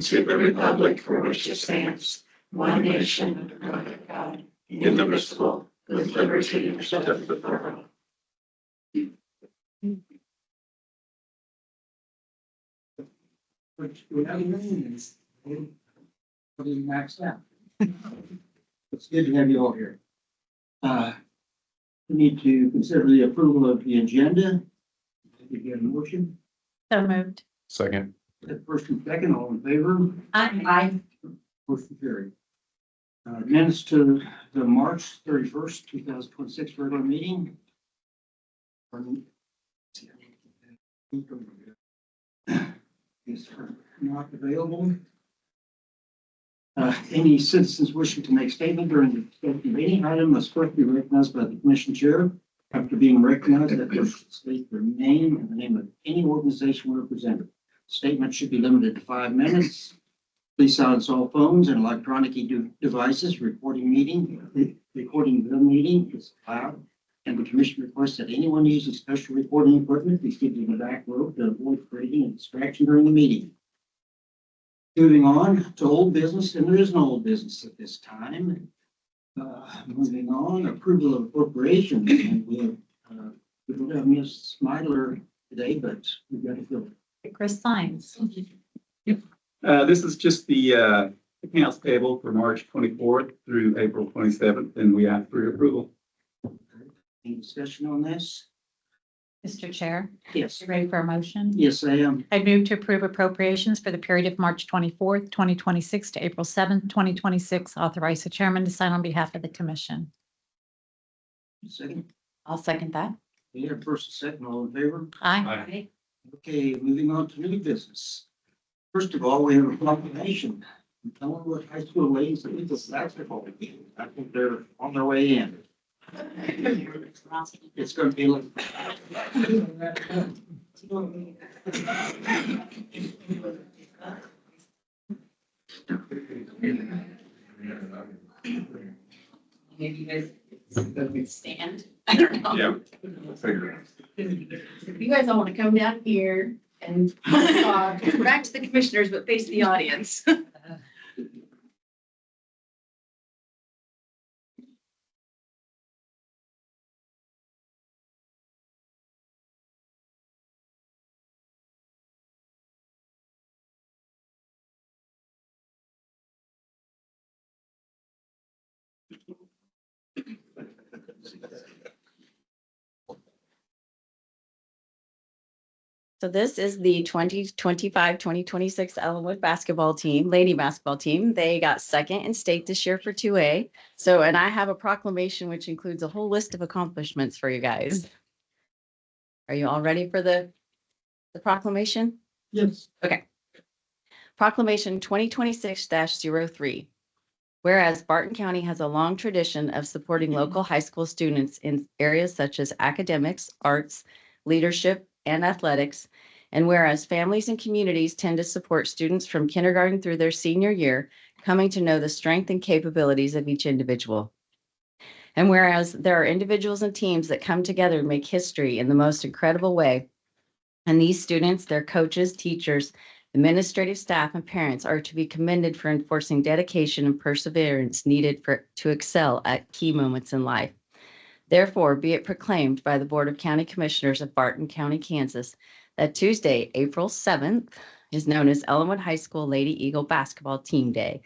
and to the republic for which it stands, one nation, under God, indivisible, with liberty and justice for all. Which we have is maxed out. It's good to have you all here. We need to consider the approval of the agenda. We get a motion. So moved. Second. First and second, all in favor? Aye. Motion carried. Minutes to the March 31st, 2026 regular meeting. Is not available. Any citizens wishing to make statement during the meeting item must first be recognized by the commission chair. After being recognized, that person should state their name and the name of any organization represented. Statement should be limited to 5 minutes. Please silence all phones and electronic devices. Recording the meeting is allowed, and the commission requests that anyone using special recording equipment be seated in the back row to avoid creating a distraction during the meeting. Moving on to old business, and there is no old business at this time. Moving on, approval of appropriations, and we don't have Ms. Smidler today, but we've got to fill it. Chris signs. This is just the accounts payable for March 24th through April 27th, and we ask for your approval. Any discussion on this? Mr. Chair, Yes. you ready for a motion? Yes, I am. I move to approve appropriations for the period of March 24th, 2026 to April 7th, 2026. Authorize the chairman to sign on behalf of the commission. Second. I'll second that. We have first and second, all in favor? Aye. Okay, moving on to new business. First of all, we have a proclamation. Ellenwood High School ladies and Eagles basketball team. I think they're on their way in. It's going to be like. Maybe you guys could stand. I don't know. Yeah. Figure If you guys all want to come down here and talk, back to the commissioners, but face the audience. So this is the 2025-2026 Ellenwood basketball team, lady basketball team. They got second in state this year for 2A. So, and I have a proclamation which includes a whole list of accomplishments for you guys. Are you all ready for the proclamation? Yes. Okay. Proclamation 2026-03. Whereas Barton County has a long tradition of supporting local high school students in areas such as academics, arts, leadership, and athletics, and whereas families and communities tend to support students from kindergarten through their senior year, coming to know the strength and capabilities of each individual. And whereas there are individuals and teams that come together and make history in the most incredible way, and these students, their coaches, teachers, administrative staff, and parents are to be commended for enforcing dedication and perseverance needed to excel at key moments in life. Therefore, be it proclaimed by the Board of County Commissioners of Barton County, Kansas, that Tuesday, April 7th, is known as Ellenwood High School Lady Eagle Basketball Team Day.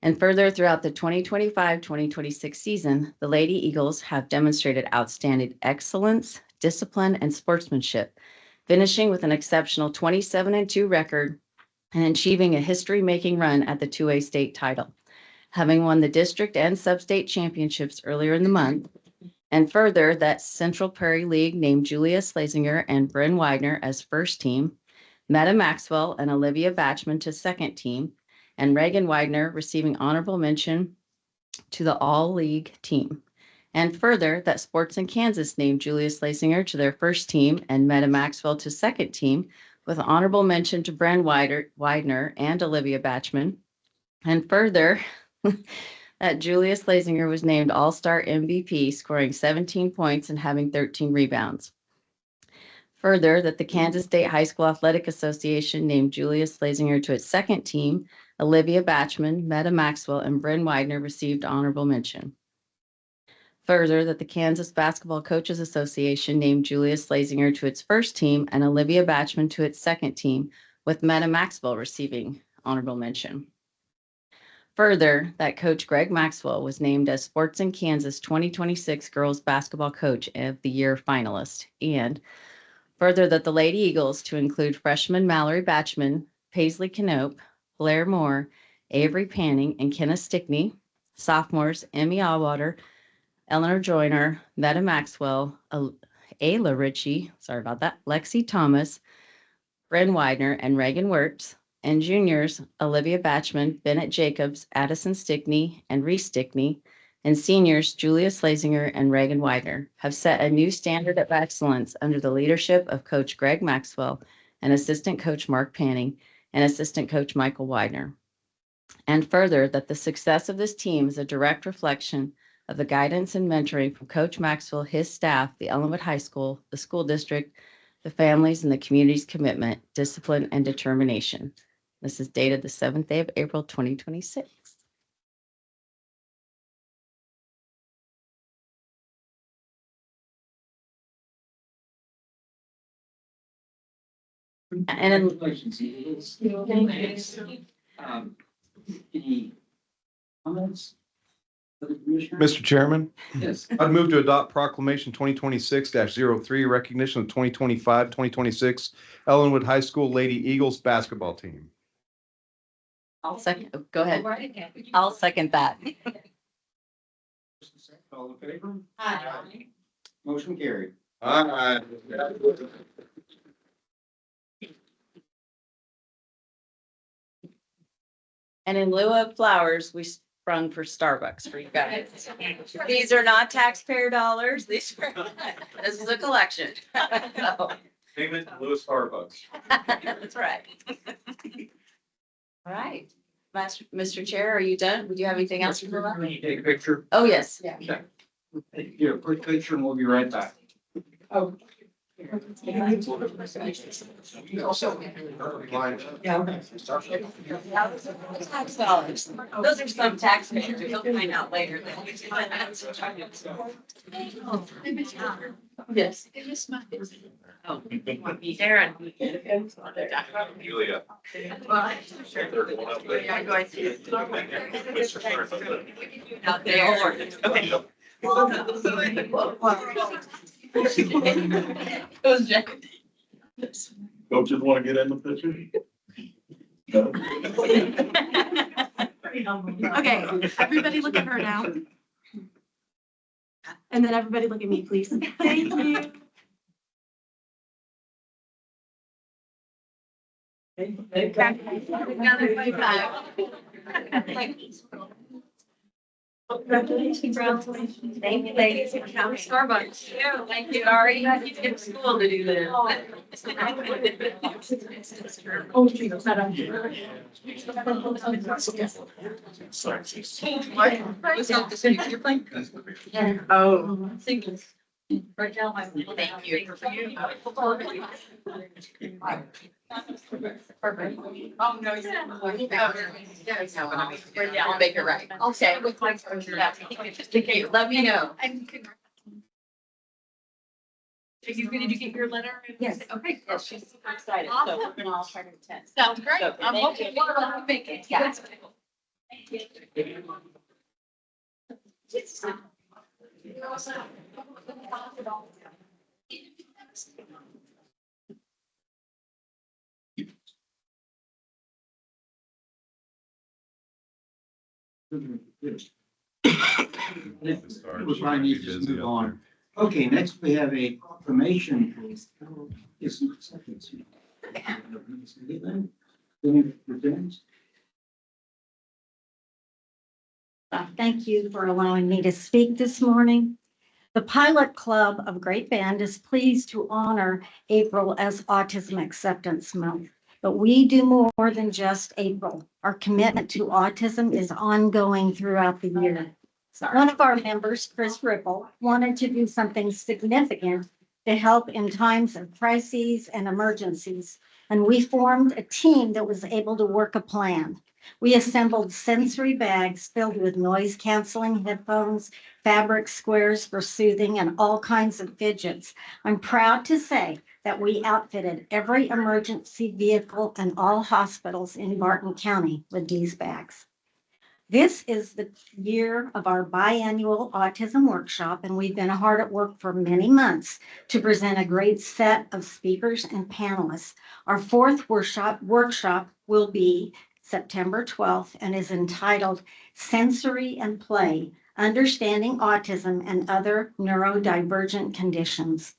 And further, throughout the 2025-2026 season, the Lady Eagles have demonstrated outstanding excellence, discipline, and sportsmanship, finishing with an exceptional 27-2 record and achieving a history-making run at the 2A state title, having won the district and sub-state championships earlier in the month. And further, that Central Prairie League named Julia Slasinger and Bryn Widener as first team, Meta Maxwell and Olivia Batchman to second team, and Reagan Widener receiving honorable mention to the all-league team. And further, that Sports in Kansas named Julia Slasinger to their first team and Meta Maxwell to second team, with honorable mention to Bryn Widener and Olivia Batchman. And further, that Julia Slasinger was named All-Star MVP, scoring 17 points and having 13 rebounds. Further, that the Kansas State High School Athletic Association named Julia Slazinger to its second team. Olivia Batchman, Meta Maxwell, and Bryn Widener received honorable mention. Further, that the Kansas Basketball Coaches Association named Julia Slazinger to its first team and Olivia Batchman to its second team, with Meta Maxwell receiving honorable mention. Further, that Coach Greg Maxwell was named as Sports in Kansas 2026 Girls Basketball Coach of the Year finalist. And further, that the Lady Eagles, to include freshman Mallory Batchman, Paisley Canope, Blair Moore, Avery Panning, and Kenneth Stickney, sophomores Emmy Allwater, Eleanor Joyner, Meta Maxwell, Ayla Ritchie, sorry about that, Lexi Thomas, Bryn Widener, and Reagan Wirtz, and juniors Olivia Batchman, Bennett Jacobs, Addison Stickney, and Reese Stickney, and seniors Julia Slazinger and Reagan Widener have set a new standard of excellence under the leadership of Coach Greg Maxwell and Assistant Coach Mark Panning and Assistant Coach Michael Widener. And further, that the success of this team is a direct reflection of the guidance and mentoring from Coach Maxwell, his staff, the Ellenwood High School, the school district, the families, and the community's commitment, discipline, and determination. This is dated the 7th day of April, 2026. And then, Congratulations. Any comments? for the commissioner? Mr. Chairman, Yes. I'd move to adopt proclamation 2026-03, recognition of 2025-2026 Ellenwood High School Lady Eagles basketball team. I'll second, go ahead. I'll second that. All in favor? Motion carried. Aye. And in lieu of flowers, we sprung for Starbucks for you guys. These are not taxpayer dollars. These are, this is a collection. So, Payment to Louis Starbucks. that's right. All right. Mr. Chair, are you done? Would you have anything else? Can you take a picture? Oh, yes. Yeah, a quick picture and we'll be right back. Oh. Tax dollars. Those are some taxpayers. You'll find out later. Yes. Oh, Darren. Julia. Yeah, go ahead. Out there. Okay. It was Jack. Coaches want to get in the picture? Okay, everybody look at her now. And then everybody look at me, please. Thank you. Congratulations. Thank you, ladies. Starbucks. Yeah, thank you. Already had to get to school to do this. Oh, geez, is that on? Oh. Right now, thank you. Perfect. Oh, no, you're. I'll make it right. Okay. Just in case, let me know. Did you get your letter? Yes. Okay. Yes, she's super excited, so we're gonna all try to attend. Sounds great. So, I'm thank hoping you. one of them make it. Yeah. We probably need to just move on. Okay, next we have a proclamation. Yes, seconds. Thank you for allowing me to speak this morning. The Pilot Club of Great Bend is pleased to honor April as Autism Acceptance Month. But we do more than just April. Our commitment to autism is ongoing throughout the year. One of our members, Chris Ripple, wanted to do something significant to help in times of crises and emergencies. And we formed a team that was able to work a plan. We assembled sensory bags filled with noise canceling headphones, fabric squares for soothing, and all kinds of fidgets. I'm proud to say that we outfitted every emergency vehicle and all hospitals in Barton County with these bags. This is the year of our biannual autism workshop, and we've been hard at work for many months to present a great set of speakers and panelists. Our fourth workshop will be September 12th and is entitled Sensory and Play, Understanding Autism and Other Neurodivergent Conditions.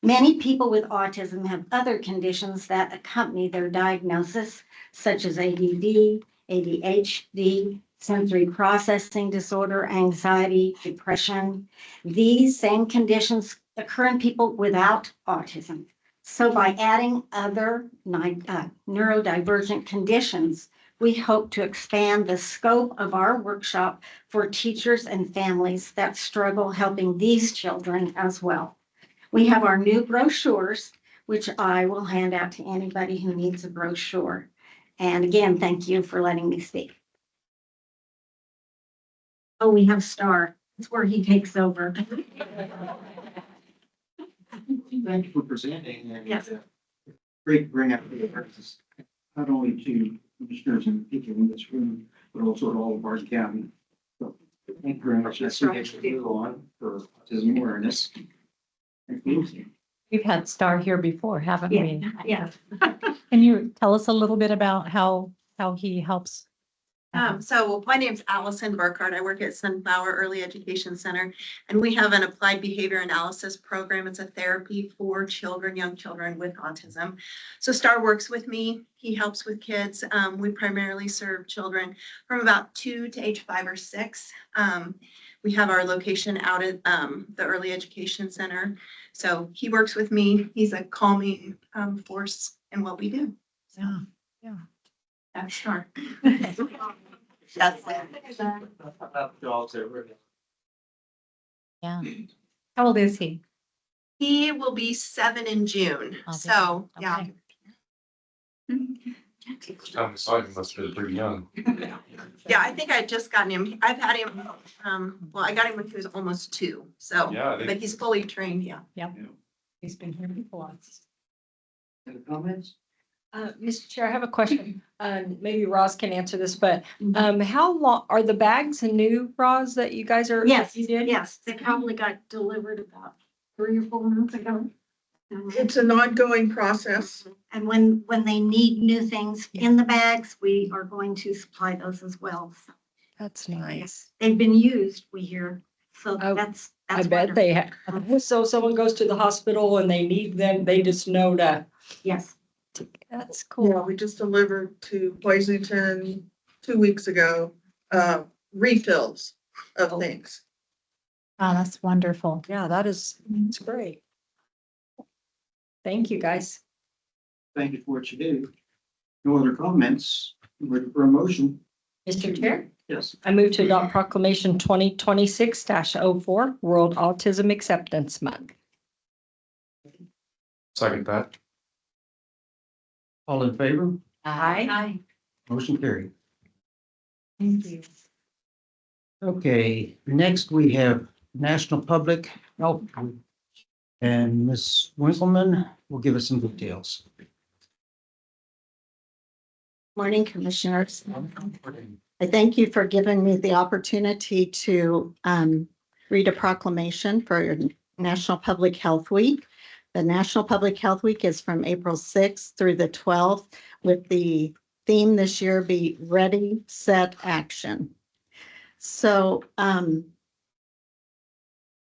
Many people with autism have other conditions that accompany their diagnosis, such as ADD, ADHD, sensory processing disorder, anxiety, depression. These same conditions occur in people without autism. So by adding other neurodivergent conditions, we hope to expand the scope of our workshop for teachers and families that struggle helping these children as well. We have our new brochures, which I will hand out to anybody who needs a brochure. And again, thank you for letting me speak. Oh, we have Star. It's where he takes over. Thank you for presenting. And, Yes. Great to bring up the purposes, not only to commissioners and people in this room, but also to all of our county. So, thank you very much. That's what we go on for autism awareness. Thank you. We've had Star here before, haven't we? Yeah. Can you tell us a little bit about how he helps? So my name's Allison Burkhardt. I work at Sunflower Early Education Center, and we have an applied behavior analysis program. It's a therapy for children, young children with autism. So Star works with me. He helps with kids. We primarily serve children from about 2 to age 5 or 6. We have our location out at the Early Education Center. So he works with me. He's a calming force in what we do. So, Yeah. that's Star. That's about dogs that were. Yeah. How old is he? He will be 7 in June. Oh, So, yeah. okay. Time decided must have been pretty young. Yeah, I think I just gotten him. I've had him, well, I got him when he was almost 2. So, Yeah, but he's fully trained, yeah. He's been here before. Any comments? Mr. Chair, I have a question. Maybe Roz can answer this, but how long are the bags new, Roz, that you guys are? Yes, You did? yes. They probably got delivered about 3 or 4 months ago. It's an ongoing process. And when they need new things in the bags, we are going to supply those as well. So That's nice. they've been used, we hear. So Oh, that's I bet they have. So someone goes to the hospital and they need them, they just know to. Yes. That's Yeah, cool. we just delivered to Pleasanton 2 weeks ago, refills of things. Oh, that's wonderful. Yeah, that's great. Thank you, guys. Thank you for what you do. No other comments? Ready for a motion? Mr. Chair, Yes. I move to adopt proclamation 2026-04, World Autism Acceptance Month. Second that. All in favor? Aye. Motion carried. Thank you. Okay, next we have National Public Health. And Ms. Winkleman will give us some details. Morning, Commissioners. I thank you for giving me the opportunity to read a proclamation for National Public Health Week. The National Public Health Week is from April 6th through the 12th, with the theme this year be Ready, Set, Action. So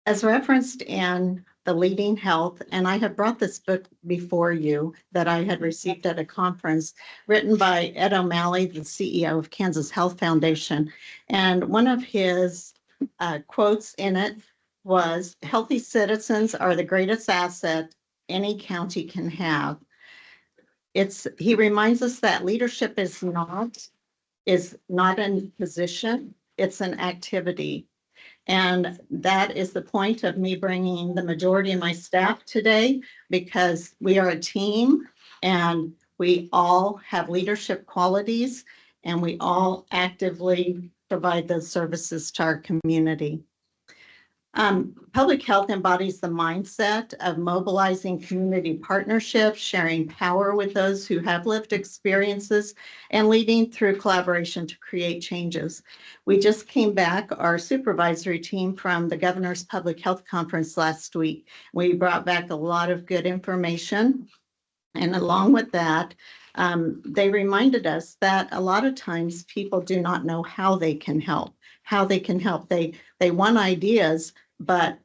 as referenced in the Leading Health, and I have brought this book before you that I had received at a conference written by Ed O'Malley, the CEO of Kansas Health Foundation. And one of his quotes in it was, "Healthy citizens are the greatest asset any county can have." He reminds us that leadership is not a position, it's an activity. And that is the point of me bringing the majority of my staff today, because we are a team and we all have leadership qualities and we all actively provide those services to our community. Public health embodies the mindset of mobilizing community partnerships, sharing power with those who have lived experiences, and leading through collaboration to create changes. We just came back, our supervisory team, from the Governor's Public Health Conference last week. We brought back a lot of good information. And along with that, they reminded us that a lot of times people do not know how they can help, They want ideas, but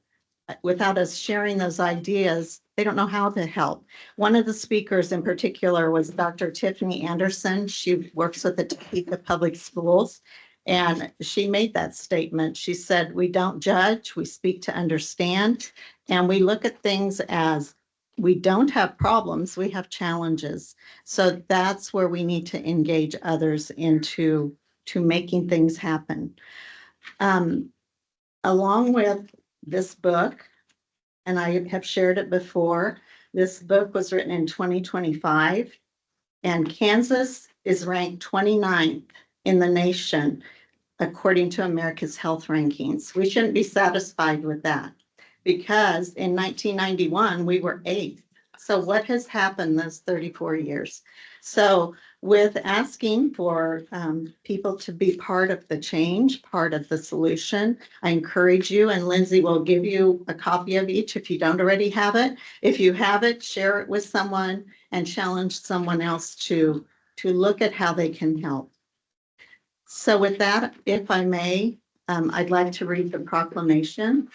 without us sharing those ideas, they don't know how to help. One of the speakers in particular was Dr. Tiffany Anderson. She works with the Topeka Public Schools. And she made that statement. She said, we don't judge, we speak to understand, and we look at things as we don't have problems, we have challenges. So that's where we need to engage others into making things happen. Along with this book, and I have shared it before, this book was written in 2025, and Kansas is ranked 29th in the nation according to America's Health Rankings. We shouldn't be satisfied with that, because in 1991, we were 8th. So what has happened those 34 years? So with asking for people to be part of the change, part of the solution, I encourage you, and Lindsay will give you a copy of each if you don't already have it. If you have it, share it with someone and challenge someone else to look at how they can help. So with that, if I may, I'd like to read the proclamation.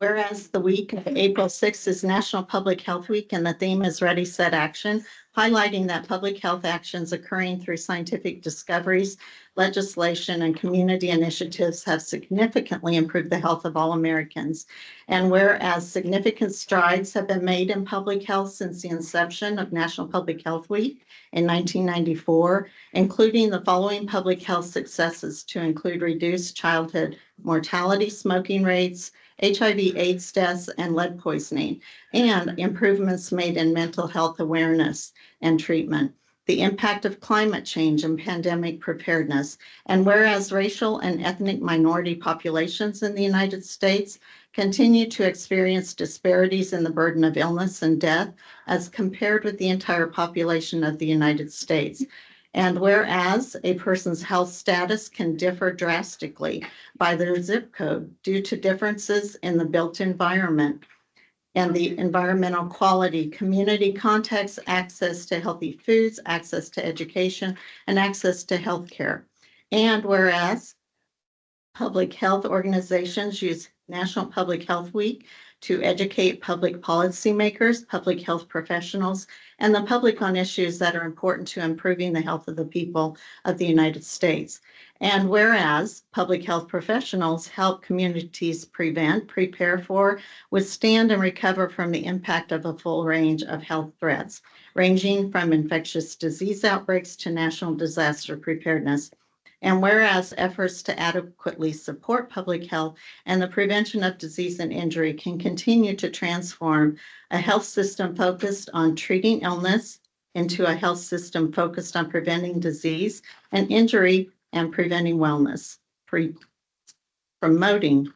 Whereas the week of April 6th is National Public Health Week and the theme is Ready, Set, Action, highlighting that public health actions occurring through scientific discoveries, legislation, and community initiatives have significantly improved the health of all Americans. And whereas significant strides have been made in public health since the inception of National Public Health Week in 1994, including the following public health successes to include reduced childhood mortality, smoking rates, HIV/AIDS deaths, and lead poisoning, and improvements made in mental health awareness and treatment, the impact of climate change and pandemic preparedness. And whereas racial and ethnic minority populations in the United States continue to experience disparities in the burden of illness and death as compared with the entire population of the United States. And whereas a person's health status can differ drastically by their zip code due to differences in the built environment and the environmental quality, community context, access to healthy foods, access to education, and access to healthcare. And whereas public health organizations use National Public Health Week to educate public policymakers, public health professionals, and the public on issues that are important to improving the health of the people of the United States. And whereas public health professionals help communities prevent, prepare for, withstand, and recover from the impact of a full range of health threats, ranging from infectious disease outbreaks to national disaster preparedness. And whereas efforts to adequately support public health and the prevention of disease and injury can continue to transform a health system focused on treating illness into a health system focused on preventing disease and injury and preventing wellness, promoting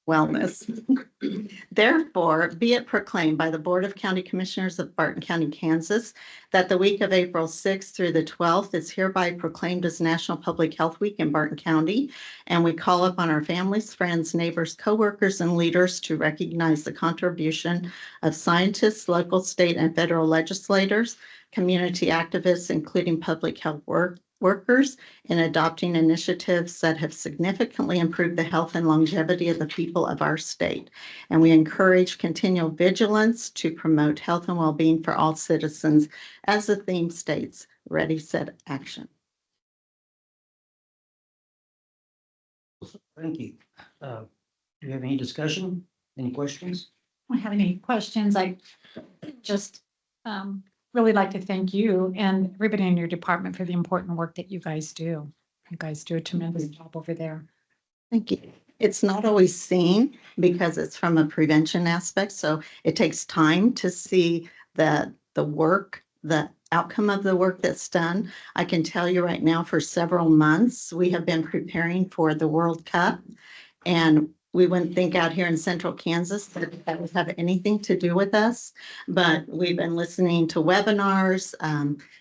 wellness. Therefore, be it proclaimed by the Board of County Commissioners of Barton County, Kansas, that the week of April 6th through the 12th is hereby proclaimed as National Public Health Week in Barton County. And we call upon our families, friends, neighbors, coworkers, and leaders to recognize the contribution of scientists, local, state, and federal legislators, community activists, including public health workers, in adopting initiatives that have significantly improved the health and longevity of the people of our state. And we encourage continual vigilance to promote health and well-being for all citizens, as the theme states, Ready, Set, Action. Thank you. Do you have any discussion? Any questions? I don't have any questions. I just really like to thank you and everybody in your department for the important work that you guys do. You guys do a tremendous job over there. Thank you. It's not always seen because it's from a prevention aspect, so it takes time to see the work, the outcome of the work that's done. I can tell you right now, for several months, we have been preparing for the World Cup. And we wouldn't think out here in central Kansas that that would have anything to do with us, but we've been listening to webinars.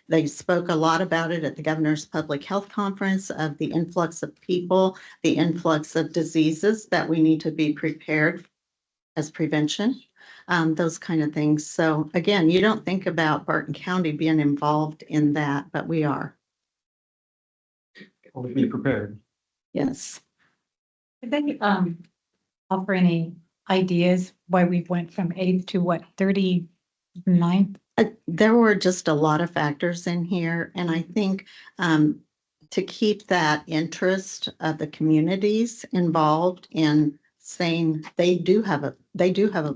They spoke a lot about it at the Governor's Public Health Conference of the influx of people, the influx of diseases that we need to be prepared as prevention, those kind of things. So again, you don't think about Barton County being involved in that, but we are. We'll be prepared. Yes. Did they offer any ideas why we went from 8th to what, 39th? There were just a lot of factors in here, and I think to keep that interest of the communities involved in saying they do have a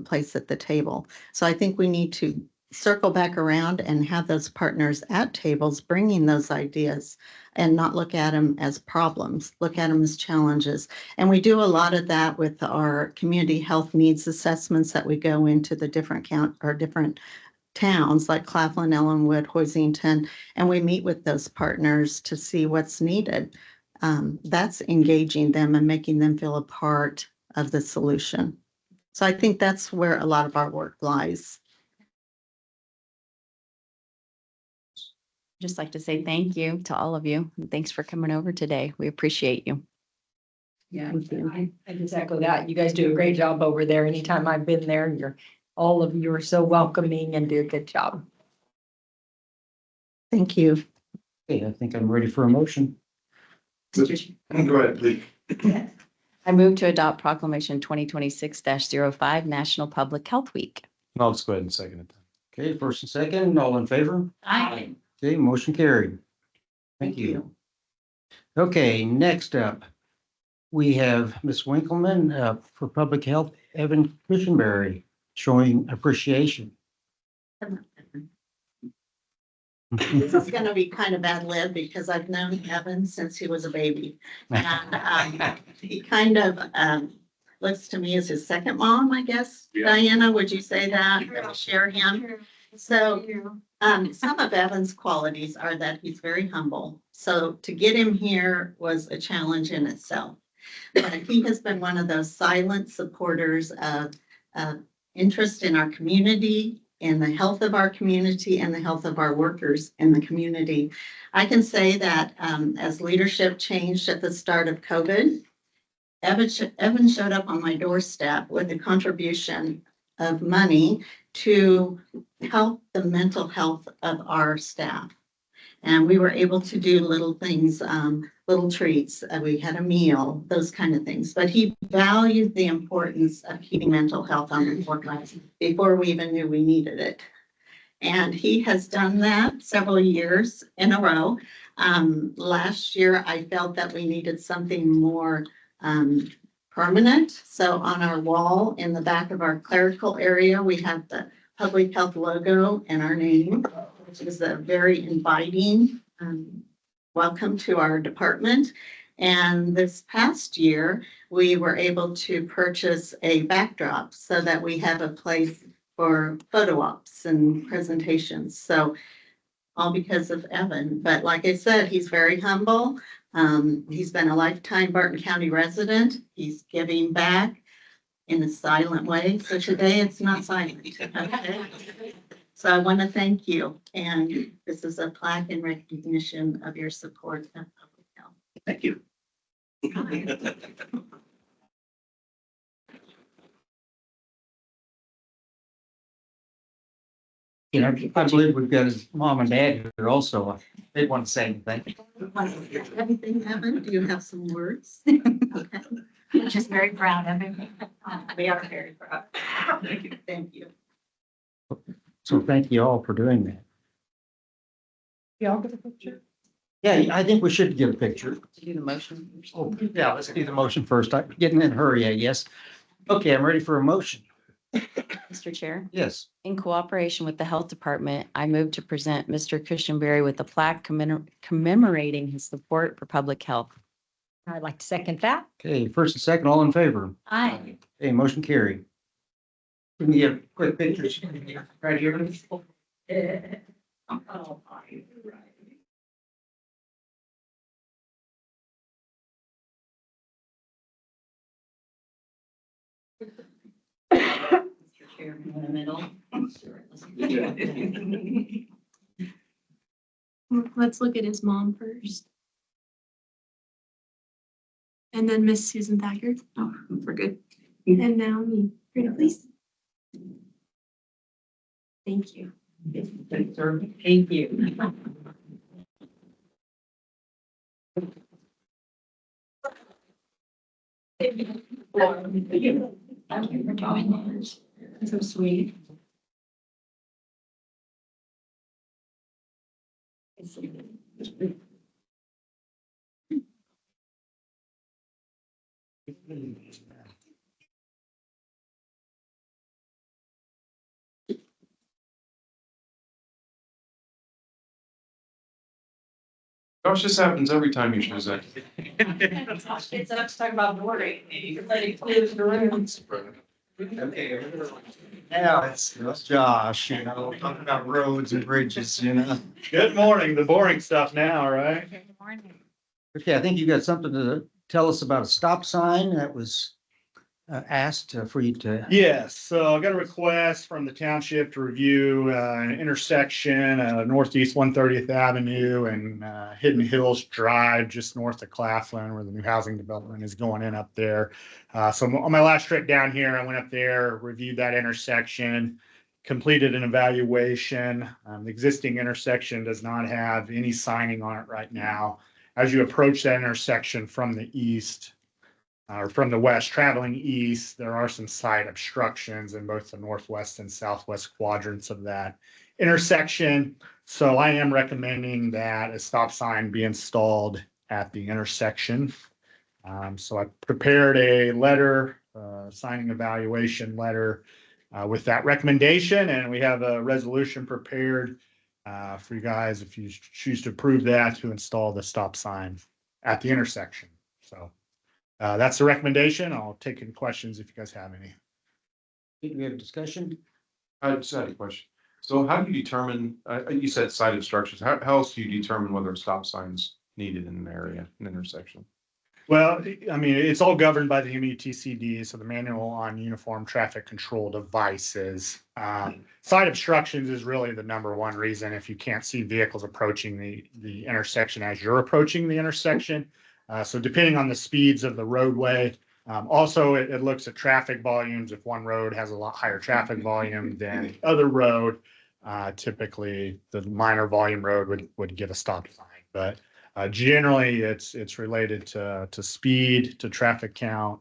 place at the table. So I think we need to circle back around and have those partners at tables bringing those ideas and not look at them as problems, look at them as challenges. And we do a lot of that with our community health needs assessments that we go into the different different towns like Claflin, Ellenwood, Hoisington, and we meet with those partners to see what's needed. That's engaging them and making them feel a part of the solution. So I think that's where a lot of our work lies. Just like to say thank you to all of you. And thanks for coming over today. We appreciate you. Yeah, I just echo that. You guys do a great job over there. Anytime I've been there, all of you are so welcoming and do a good job. Thank you. Okay, I think I'm ready for a motion. Go ahead, please. I move to adopt proclamation 2026-05 National Public Health Week. I'll just go ahead and second it. Okay, first and second, all in favor? Aye. Okay, motion carried. Thank you. Okay, next up, we have Ms. Winkleman for Public Health, Evan Cushenberry, showing appreciation. This is going to be kind of ad lib because I've known Evan since he was a baby. And he kind of looks to me as his second mom, I guess. Yeah. Diana, would you say that? Share him. So some of Evan's qualities are that he's very humble. So to get him here was a challenge in itself. But he has been one of those silent supporters of interest in our community, in the health of our community, and the health of our workers in the community. I can say that as leadership changed at the start of COVID, Evan showed up on my doorstep with a contribution of money to help the mental health of our staff. And we were able to do little things, little treats. We had a meal, those kind of things. But he valued the importance of keeping mental health on the forefront before we even knew we needed it. And he has done that several years in a row. Last year, I felt that we needed something more permanent. So on our wall in the back of our clerical area, we have the public health logo and our name, which is a very inviting welcome to our department. And this past year, we were able to purchase a backdrop so that we have a place for photo ops and presentations. So all because of Evan. But like I said, he's very humble. He's been a lifetime Barton County resident. He's giving back in a silent way. So today it's not silent. Okay? So I want to thank you. And this is a plaque in recognition of your support of public health. Thank you. You know, I believe we've got his mom and dad here also. They want to say anything. Everything happened. Do you have some words? Okay. I'm just very proud of him. We are very proud. Thank you. Thank you. So thank you all for doing that. Y'all get a picture? Yeah, I think we should get a picture. Do the motion. Oh, yeah, let's do the motion first. I'm getting in a hurry, I guess. Okay, I'm ready for a motion. Mr. Chair, Yes. in cooperation with the Health Department, I move to present Mr. Cushionberry with a plaque commemorating his support for public health. I'd like to second that. Okay, first and second, all in favor? Aye. Okay, motion carried. Can we get a quick picture right here? Let's look at his mom first. And then Miss Susan Thacker. Oh, we're good. And now me. Ready, please? Thank you. Thank you. So sweet. Gosh, this happens every time you present. It's up to talk about boarding. Let it clear the rooms. Okay. Now it's Josh, talking about roads and bridges, Good morning, the boring stuff now, right? Good morning. Okay, I think you got something to tell us about a stop sign that was asked for you to. Yes, so I got a request from the township to review an intersection, Northeast 130th Avenue and Hidden Hills Drive, just north of Claflin, where the new housing development is going in up there. So on my last trip down here, I went up there, reviewed that intersection, completed an evaluation. The existing intersection does not have any signing on it right now. As you approach that intersection from the east, or from the west, traveling east, there are some side obstructions in both the northwest and southwest quadrants of that intersection. So I am recommending that a stop sign be installed at the intersection. So I prepared a letter, signing evaluation letter with that recommendation, and we have a resolution prepared for you guys if you choose to approve that to install the stop sign at the intersection. So that's the recommendation. I'll take any questions if you guys have any. Did we have a discussion? I just had a question. So how do you determine, you said side obstructions, how else do you determine whether a stop sign's needed in an area, an intersection? Well, I mean, it's all governed by the MUTCD, so the Manual on Uniform Traffic Control Devices. Side obstructions is really the number one reason if you can't see vehicles approaching the intersection as you're approaching the intersection. So depending on the speeds of the roadway, also it looks at traffic volumes. If one road has a lot higher traffic volume than the other road, typically the minor volume road would get a stop sign. But generally, it's related to speed, to traffic count,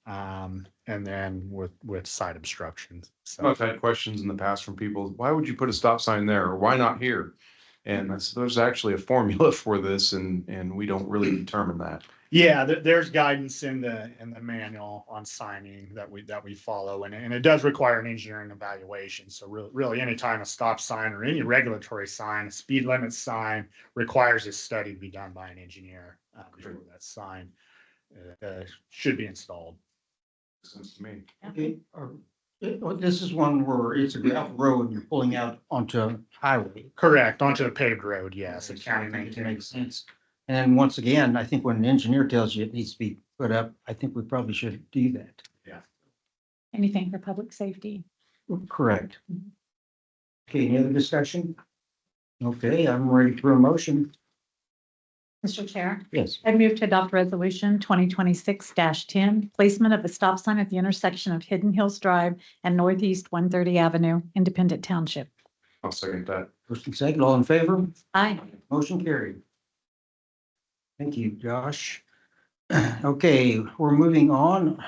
and then with side obstructions. So I've had questions in the past from people, why would you put a stop sign there, or why not here? And there's actually a formula for this, and we don't really determine that. yeah, there's guidance in the manual on signing that we follow, and it does require an engineering evaluation. So really, anytime a stop sign or any regulatory sign, a speed limit sign requires a study to be done by an engineer before that sign should be installed. Sense to me. Okay, this is one where it's a gravel road and you're pulling out onto a highway. Correct, onto the paved road, yes. It It's county makes maintained. sense. And then once again, I think when an engineer tells you it needs to be put up, I think we probably should do that. Anything for public safety? Correct. Okay, any other discussion? Okay, I'm ready for a motion. Mr. Chair, Yes. I move to adopt resolution 2026-10, placement of a stop sign at the intersection of Hidden Hills Drive and Northeast 130 Avenue, Independent Township. I'll second that. First and second, all in favor? Aye. Motion carried. Thank you, Josh. Okay, we're moving on.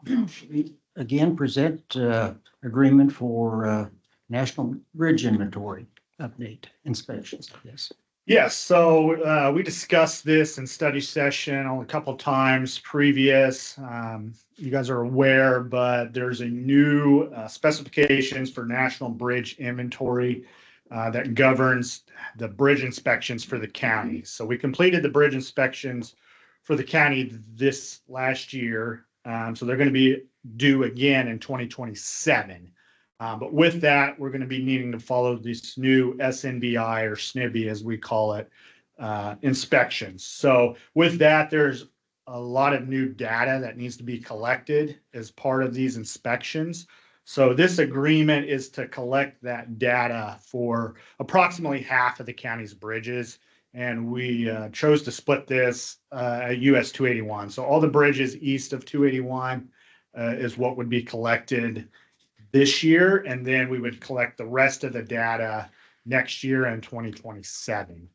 Should we again present agreement for National Bridge Inventory update inspections, I guess. Yes, so we discussed this in study session a couple times previous. You guys are aware, but there's a new specifications for National Bridge Inventory that governs the bridge inspections for the county. So we completed the bridge inspections for the county this last year. So they're going to be due again in 2027. But with that, we're going to be needing to follow this new SNBI or SNBI, as we call it, inspections. So with that, there's a lot of new data that needs to be collected as part of these inspections. So this agreement is to collect that data for approximately half of the county's bridges. And we chose to split this at US 281. So all the bridges east of 281 is what would be collected this year, and then we would collect the rest of the data next year in 2027.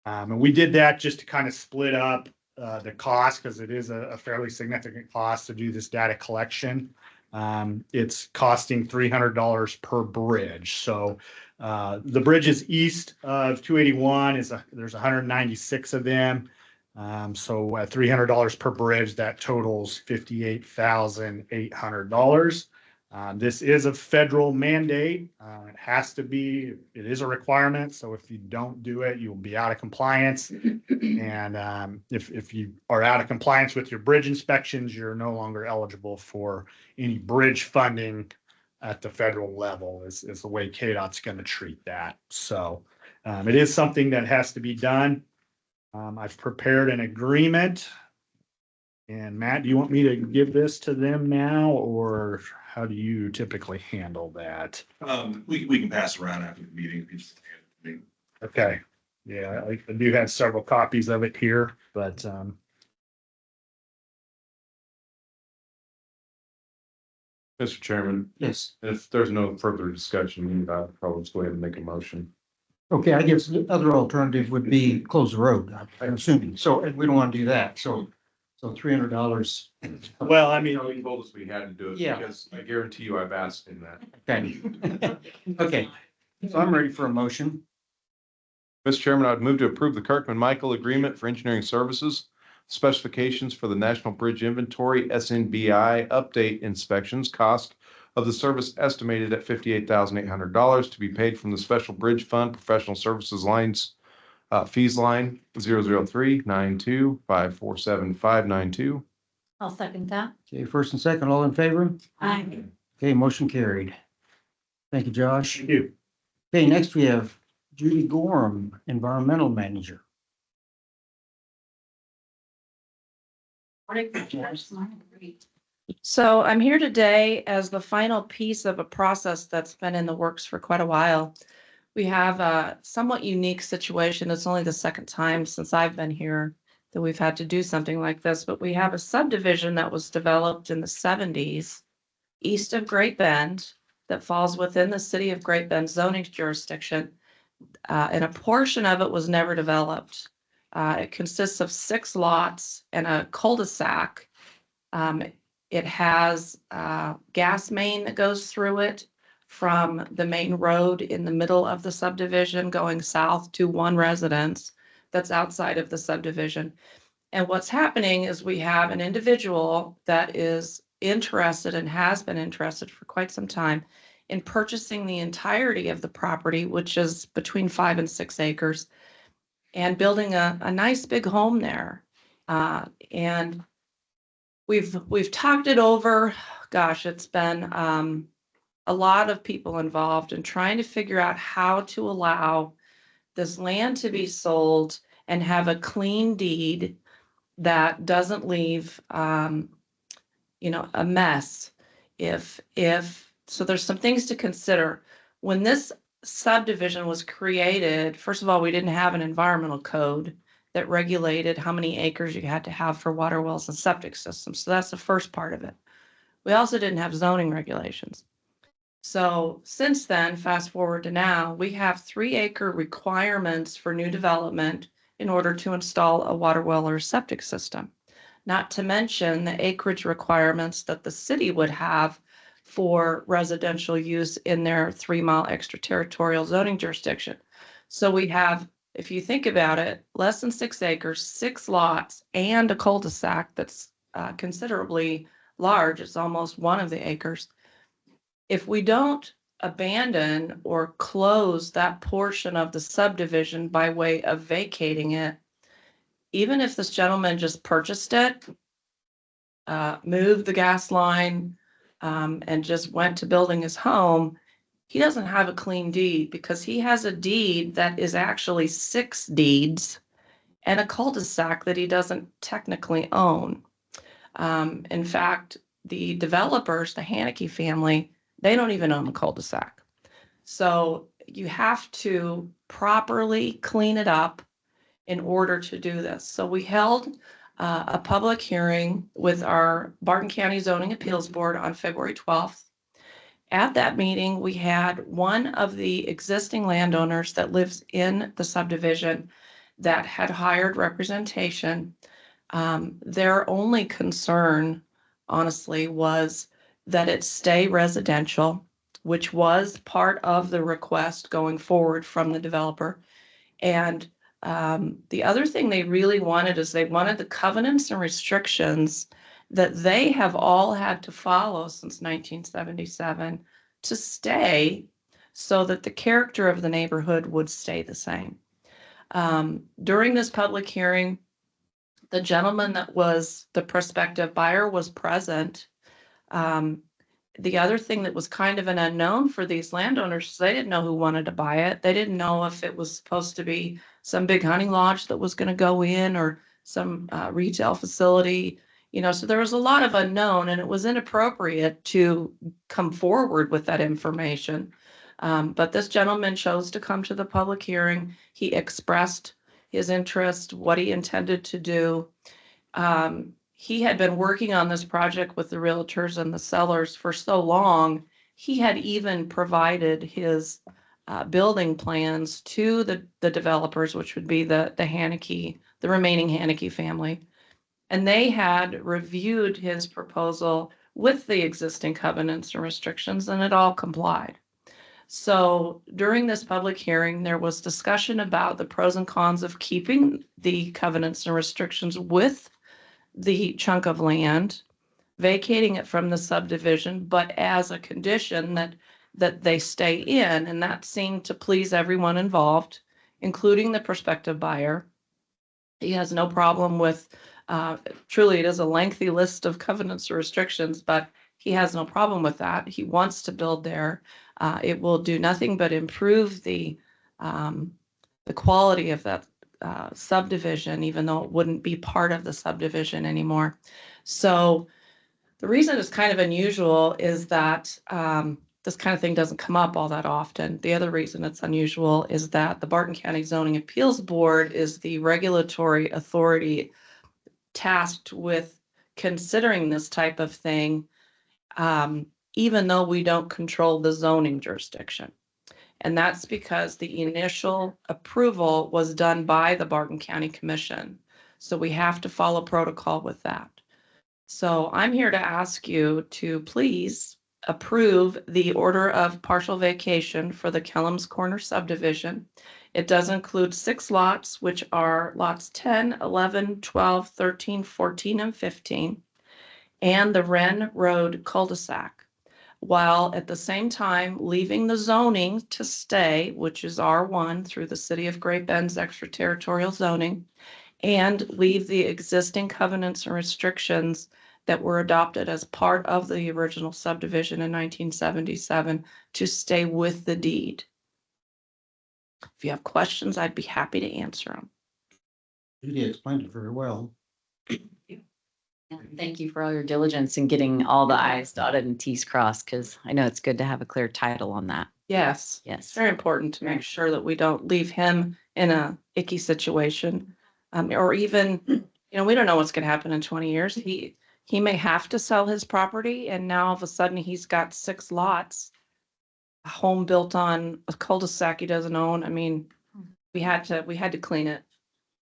And we did that just to kind of split up the cost because it is a fairly significant cost to do this data collection. It's costing $300 per bridge. So the bridges east of 281 there's 196 of them. So at $300 per bridge, that totals $58,800. This is a federal mandate. It has to be, it is a requirement. So if you don't do it, you'll be out of compliance. And if you are out of compliance with your bridge inspections, you're no longer eligible for any bridge funding at the federal level is the way KDOT's going to treat that. So it is something that has to be done. I've prepared an agreement. And Matt, do you want me to give this to them now, or how do you typically handle that? We can pass around after the meeting. Okay. Yeah, I do have several copies of it here, but Mr. Chairman, Yes. if there's no further discussion, I'll probably just go ahead and make a motion. Okay, I guess the other alternative would be close the road, I'm assuming. So and we don't want to do that. So $300. well, I mean, He told us we had to do it Yeah. because I guarantee you I've asked him that. Okay. Okay, so I'm ready for a motion. Mr. Chairman, I'd move to approve the Kirkman-Michael Agreement for Engineering Services, specifications for the National Bridge Inventory SNBI update inspections, cost of the service estimated at $58,800 to be paid from the Special Bridge Fund Professional Services Lines fees line 003-92-547-592. I'll second that. Okay, first and second, all in favor? Aye. Okay, motion carried. Thank you, Josh. thank you. Okay, next we have Judy Gorham, Environmental Manager. So I'm here today as the final piece of a process that's been in the works for quite a while. We have a somewhat unique situation. It's only the second time since I've been here that we've had to do something like this, but we have a subdivision that was developed in the 70s east of Great Bend that falls within the city of Great Bend zoning jurisdiction. And a portion of it was never developed. It consists of 6 lots and a cul-de-sac. It has a gas main that goes through it from the main road in the middle of the subdivision going south to one residence that's outside of the subdivision. And what's happening is we have an individual that is interested and has been interested for quite some time in purchasing the entirety of the property, which is between 5 and 6 acres, and building a nice big home there. And we've talked it over. Gosh, it's been a lot of people involved in trying to figure out how to allow this land to be sold and have a clean deed that doesn't leave a mess. So there's some things to consider. When this subdivision was created, first of all, we didn't have an environmental code that regulated how many acres you had to have for water wells and septic systems. So that's the first part of it. We also didn't have zoning regulations. So since then, fast forward to now, we have 3-acre requirements for new development in order to install a water well or septic system. Not to mention the acreage requirements that the city would have for residential use in their 3-mile extraterritorial zoning jurisdiction. So we have if you think about it, less than 6 acres, 6 lots, and a cul-de-sac that's considerably large. It's almost 1 of the acres. If we don't abandon or close that portion of the subdivision by way of vacating it, even if this gentleman just purchased it, moved the gas line, and just went to building his home, he doesn't have a clean deed because he has a deed that is actually 6 deeds and a cul-de-sac that he doesn't technically own. In fact, the developers, the Haneke family, they don't even own the cul-de-sac. So you have to properly clean it up in order to do this. So we held a public hearing with our Barton County Zoning Appeals Board on February 12th. At that meeting, we had one of the existing landowners that lives in the subdivision that had hired representation. Their only concern, honestly, was that it stay residential, which was part of the request going forward from the developer. And the other thing they really wanted is they wanted the covenants and restrictions that they have all had to follow since 1977 to stay so that the character of the neighborhood would stay the same. During this public hearing, the gentleman that was the prospective buyer was present. The other thing that was kind of an unknown for these landowners, they didn't know who wanted to buy it. They didn't know if it was supposed to be some big hunting lodge that was going to go in or some retail facility, so there was a lot of unknown, and it was inappropriate to come forward with that information. But this gentleman chose to come to the public hearing. He expressed his interest, what he intended to do. He had been working on this project with the realtors and the sellers for so long, he had even provided his building plans to the developers, which would be the Haneke, the remaining Haneke family. And they had reviewed his proposal with the existing covenants and restrictions, and it all complied. So during this public hearing, there was discussion about the pros and cons of keeping the covenants and restrictions with the chunk of land, vacating it from the subdivision, but as a condition that they stay in, and that seemed to please everyone involved, including the prospective buyer. He has no problem with, truly it is a lengthy list of covenants or restrictions, but he has no problem with that. He wants to build there. It will do nothing but improve the quality of that subdivision, even though it wouldn't be part of the subdivision anymore. So the reason it's kind of unusual is that this kind of thing doesn't come up all that often. The other reason it's unusual is that the Barton County Zoning Appeals Board is the regulatory authority tasked with considering this type of thing, even though we don't control the zoning jurisdiction. And that's because the initial approval was done by the Barton County Commission. So we have to follow protocol with that. So I'm here to ask you to please approve the order of partial vacation for the Kellums Corner subdivision. It does include 6 lots, which are lots 10, 11, 12, 13, 14, and 15, and the Wren Road cul-de-sac, while at the same time leaving the zoning to stay, which is R1 through the City of Great Bend's extraterritorial zoning, and leave the existing covenants and restrictions that were adopted as part of the original subdivision in 1977 to stay with the deed. If you have questions, I'd be happy to answer them. Judy explained it very well. Yeah, thank you for all your diligence in getting all the I's dotted and T's crossed, because I know it's good to have a clear title on that. Yes. Yes. It's very important to make sure that we don't leave him in a icky situation. Or even, we don't know what's going to happen in 20 years. He may have to sell his property, and now all of a sudden he's got 6 lots, a home built on a cul-de-sac he doesn't own. I mean, we had to clean it.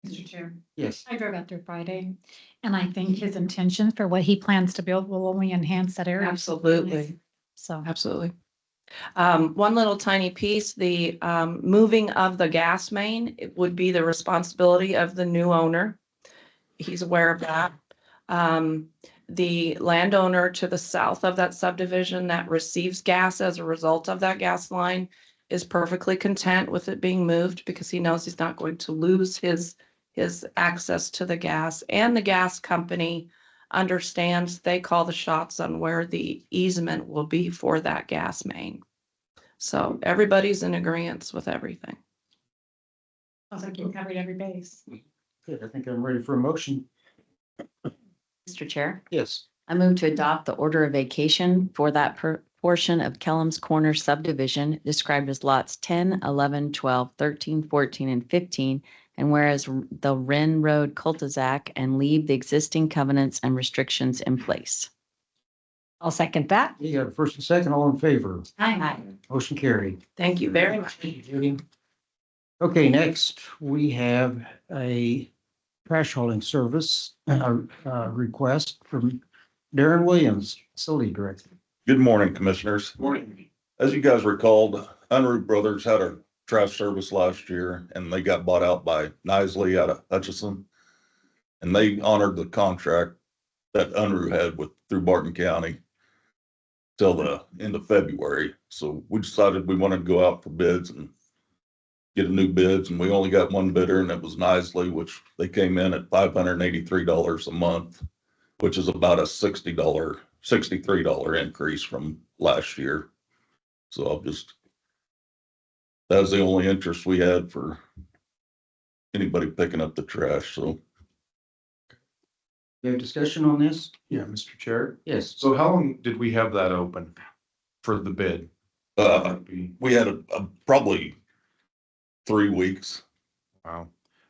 Mr. Chair. Yes. I drove out there Friday, and I think his intention for what he plans to build will only enhance that area. Absolutely. So. Absolutely. One little tiny piece, the moving of the gas main, it would be the responsibility of the new owner. He's aware of that. The landowner to the south of that subdivision that receives gas as a result of that gas line is perfectly content with it being moved because he knows he's not going to lose his access to the gas. And the gas company understands they call the shots on where the easement will be for that gas main. So everybody's in agreement with everything. Sounds like you covered every base. Good, I think I'm ready for a motion. Mr. Chair, Yes. I move to adopt the order of vacation for that portion of Kellum's Corner subdivision described as lots 10, 11, 12, 13, 14, and 15. And whereas the Wren Road cul-de-sac and leave the existing covenants and restrictions in place. I'll second that. You got a first and second, all in favor. Aye. Motion carried. Thank you very much. Thank you, Judy. Okay, next we have a trash hauling service request from Darren Williams, facility director. Good morning, commissioners. Morning. As you guys recalled, Unruh Brothers had a trash service last year and they got bought out by Nisley out of Hutchinson. And they honored the contract that Unruh had through Barton County till the end of February. So we decided we wanted to go out for bids and get a new bids, and we only got one bidder, and it was Nisley, which they came in at $583 a month, which is about a $63 increase from last year. So that was the only interest we had for anybody picking up the trash. So You have discussion on this? Yeah, Mr. Chair. Yes. So how long did we have that open for the bid? we had probably 3 weeks. Wow.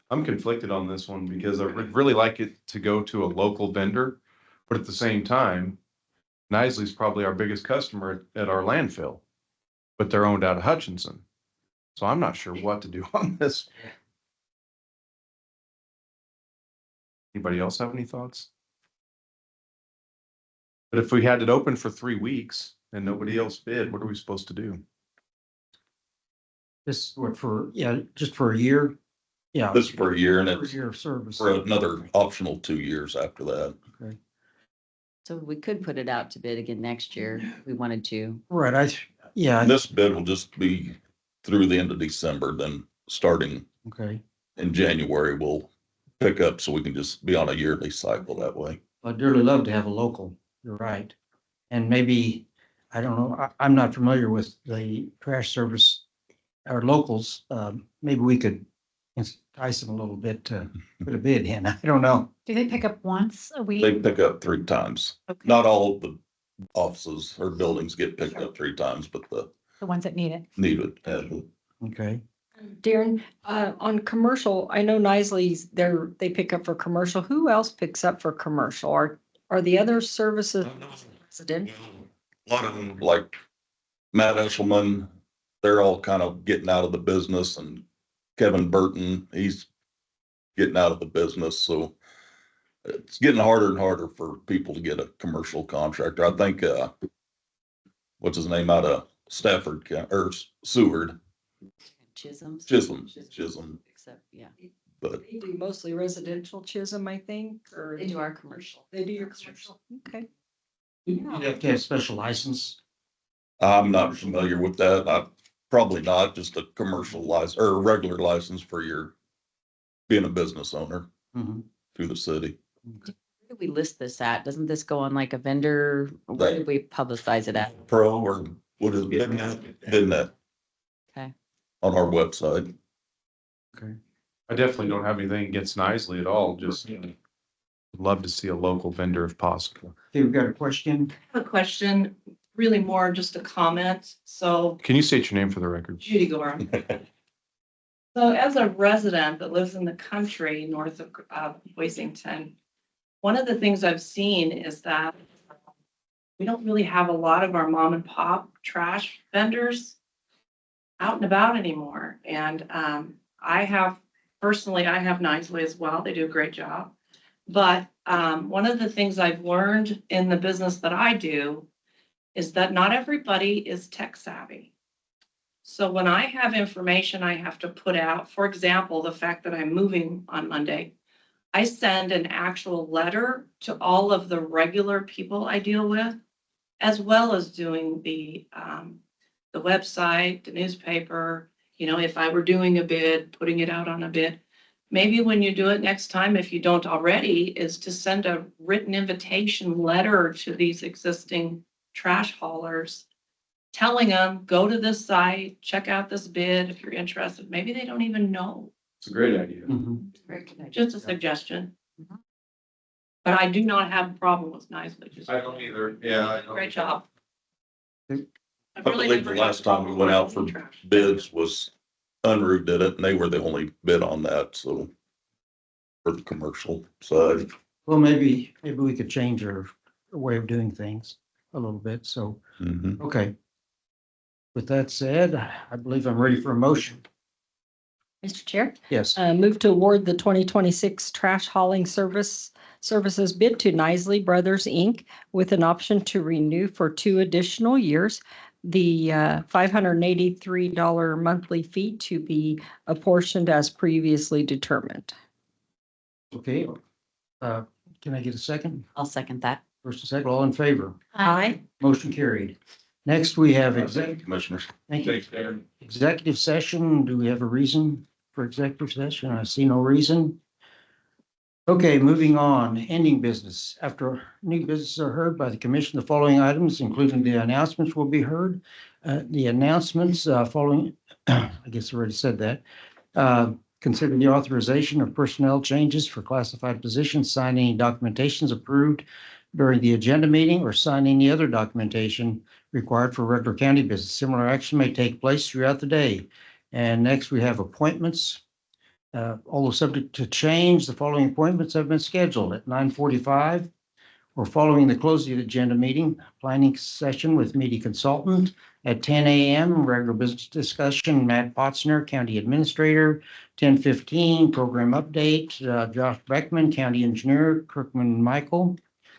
I'm conflicted on this one because I would really like it to go to a local vendor, but at the same time, Nisley's probably our biggest customer at our landfill, but they're owned out of Hutchinson. So I'm not sure what to do on this. Anybody else have any thoughts? But if we had it open for 3 weeks and nobody else bid, what are we supposed to do? This what just for a year? Yeah. This is for a year, and For a it's year of service. for another optional 2 years after that. Okay. So we could put it out to bid again next year if we wanted to. Right, This bid will just be through the end of December, then starting okay. in January, we'll pick up so we can just be on a yearly cycle that way. I'd dearly love to have a local, you're right. And maybe, I don't know, I'm not familiar with the trash service, our locals, maybe we could entice them a little bit to put a bid in, I don't know. Do they pick up once a week? They pick up 3 times. Okay. Not all of the offices or buildings get picked up 3 times, but the The ones that need it. needed. Okay. Darren, on commercial, I know Nisley's they pick up for commercial. Who else picks up for commercial? Are the other services resident? A lot of them, like Matt Eshelman, they're all kind of getting out of the business, and Kevin Burton, he's getting out of the business. So it's getting harder and harder for people to get a commercial contractor. I think, what's his name out of Stafford or Seward? Chisholm. Except, yeah. But They do mostly residential Chisholm, I think, or They do our commercial. they do your commercial. Okay. You'd have to have special license. I'm not familiar with that. Probably not, just a commercial license or a regular license for being a business owner through the city. Where do we list this at? Doesn't this go on like a vendor? Where do we publicize it at? Pro or what is it? Bidnet. Okay. On our website. Okay. I definitely don't have anything against Nisley at all, just would love to see a local vendor if possible. Okay, we've got a question. I have a question, really more just a comment. So Can you state your name for the record? Judy Gorham. So as a resident that lives in the country north of Washington, one of the things I've seen is that we don't really have a lot of our mom and pop trash vendors out and about anymore. And I have Nisley as well. They do a great job. But one of the things I've learned in the business that I do is that not everybody is tech savvy. So when I have information I have to put out, for example, the fact that I'm moving on Monday, I send an actual letter to all of the regular people I deal with, as well as doing the website, the newspaper, you know, if I were doing a bid, putting it out on a bid. Maybe when you do it next time, if you don't already, is to send a written invitation letter to these existing trash haulers, telling them, go to this site, check out this bid if you're interested. Maybe they don't even know. It's a great idea. Just a suggestion. But I do not have a problem with Nicely. I don't either. Yeah. I don't. Great job. I believe the last time we went out for bids was Unruh did it, and they were the only bid on that, so. For the commercial side. Well, maybe we could change our way of doing things a little bit, so, okay. With that said, I believe I'm ready for a motion. Mr. Chair, Yes. move to award the 2026 trash hauling services bid to Nicely Brothers, Inc. with an option to renew for 2 additional years. The $583 monthly fee to be apportioned as previously determined. Okay, can I get a second? I'll second that. First and second, all in favor? Aye. Motion carried. Next, we have Commissioners. thank you. Thanks, Darren. Executive session. Do we have a reason for executive session? I see no reason. Okay, moving on, ending business. After new business are heard by the commission, the following items, including the announcements, will be heard. The announcements following, I guess I already said that. Consider the authorization of personnel changes for classified positions, sign any documentations approved during the agenda meeting, or sign any other documentation required for regular county business. Similar action may take place throughout the day. And next, we have appointments. Although subject to change, the following appointments have been scheduled at 9:45 or following the close of the agenda meeting, planning session with media consultant at 10 a.m., regular business discussion, Matt Potzner, County Administrator, 10:15, program update, Josh Beckman, County Engineer, Kirkman Michael,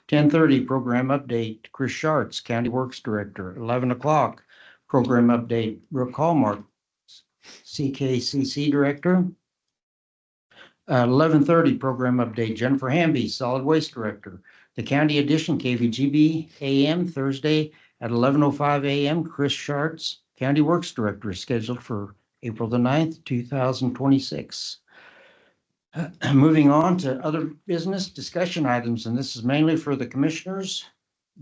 10:30, program update, Chris Schartz, County Works Director, 11 o'clock, program update, Brooke Hallmark, CKCC Director, 11:30, program update, Jennifer Hamby, Solid Waste Director. The County Edition, KVGB AM, Thursday at 11:05 a.m. Chris Schartz, County Works Director, is scheduled for April the 9th, 2026. Moving on to other business discussion items, and this is mainly for the commissioners.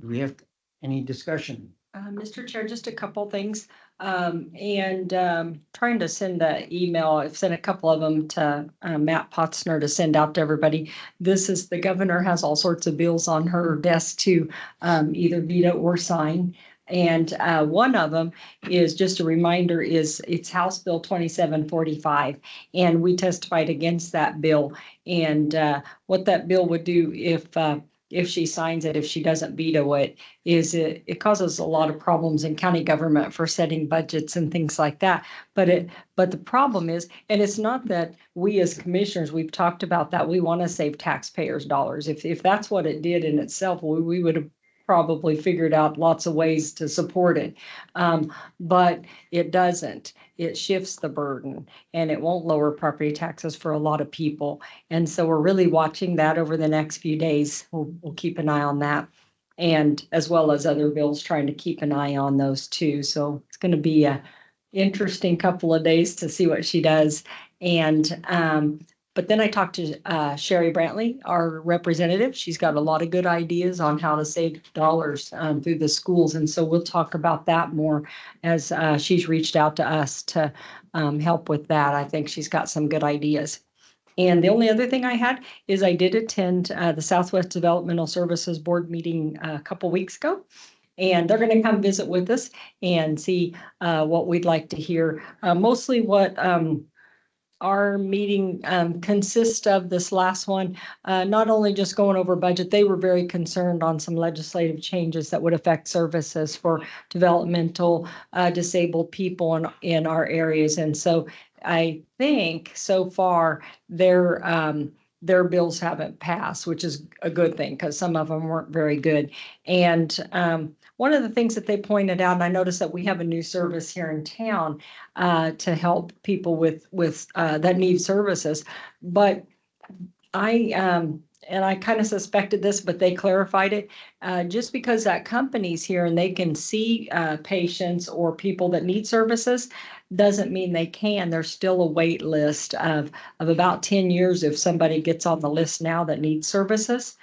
Do we have any discussion? Mr. Chair, just a couple things. Trying to send the email. I've sent a couple of them to Matt Potzner to send out to everybody. This is, the governor has all sorts of bills on her desk to either veto or sign. And one of them is just a reminder, it's House Bill 2745. And we testified against that bill. And what that bill would do if she signs it, if she doesn't veto it, is it causes a lot of problems in county government for setting budgets and things like that. But the problem is, and it's not that we as commissioners, we've talked about that, we want to save taxpayers' dollars. If that's what it did in itself, we would have probably figured out lots of ways to support it. But it doesn't. It shifts the burden, and it won't lower property taxes for a lot of people. And so we're really watching that over the next few days. We'll keep an eye on that, and as well as other bills, trying to keep an eye on those too. So it's going to be a interesting couple of days to see what she does. And but then I talked to Sherry Brantley, our representative. She's got a lot of good ideas on how to save dollars through the schools. And so we'll talk about that more as she's reached out to us to help with that. I think she's got some good ideas. And the only other thing I had is I did attend the Southwest Developmental Services Board meeting a couple weeks ago. And they're going to come visit with us and see what we'd like to hear. Mostly what our meeting consists of, this last one, not only just going over budget, they were very concerned on some legislative changes that would affect services for developmental disabled people in our areas. And so I think so far their bills haven't passed, which is a good thing because some of them weren't very good. And one of the things that they pointed out, and I noticed that we have a new service here in town to help people with that need services. But and I kind of suspected this, but they clarified it. Just because that company's here and they can see patients or people that need services doesn't mean they can. There's still a wait list of about 10 years if somebody gets on the list now that needs services.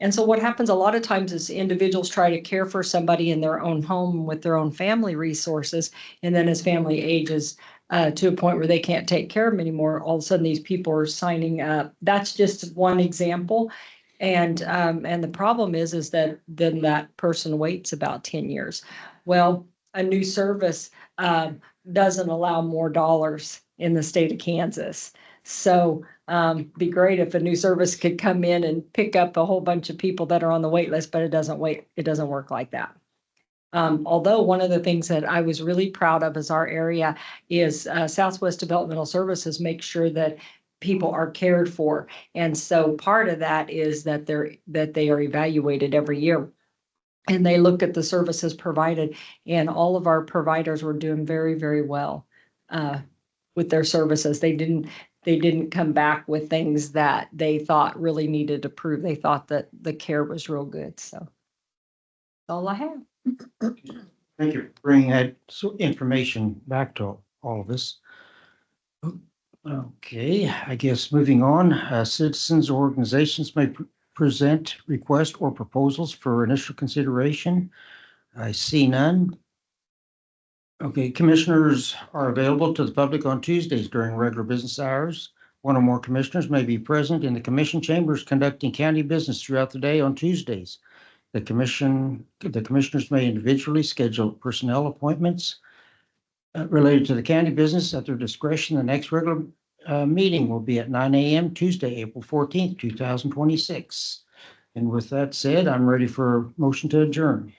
And so what happens a lot of times is individuals try to care for somebody in their own home with their own family resources. And then as family ages, to a point where they can't take care of them anymore, all of a sudden these people are signing up. That's just one example. And the problem is that then that person waits about 10 years. Well, a new service doesn't allow more dollars in the state of Kansas. So be great if a new service could come in and pick up a whole bunch of people that are on the wait list, but it doesn't work like that. Although one of the things that I was really proud of is our area is Southwest Developmental Services make sure that people are cared for. And so part of that is that they are evaluated every year. And they look at the services provided, and all of our providers were doing very, very well with their services. They didn't come back with things that they thought really needed to prove. They thought that the care was real good. So that's all I have. Thank you for bringing that information back to all of us. Okay, I guess moving on, citizens or organizations may present requests or proposals for initial consideration. I see none. Okay, commissioners are available to the public on Tuesdays during regular business hours. One or more commissioners may be present in the commission chambers conducting county business throughout the day on Tuesdays. The commissioners may individually schedule personnel appointments related to the county business at their discretion. The next regular meeting will be at 9 a.m. Tuesday, April 14th, 2026. And with that said, I'm ready for a motion to adjourn.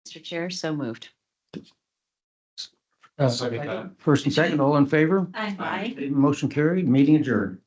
Mr. Chair, so moved. Second that. First and second, all in favor? Aye. Motion carried, meeting adjourned.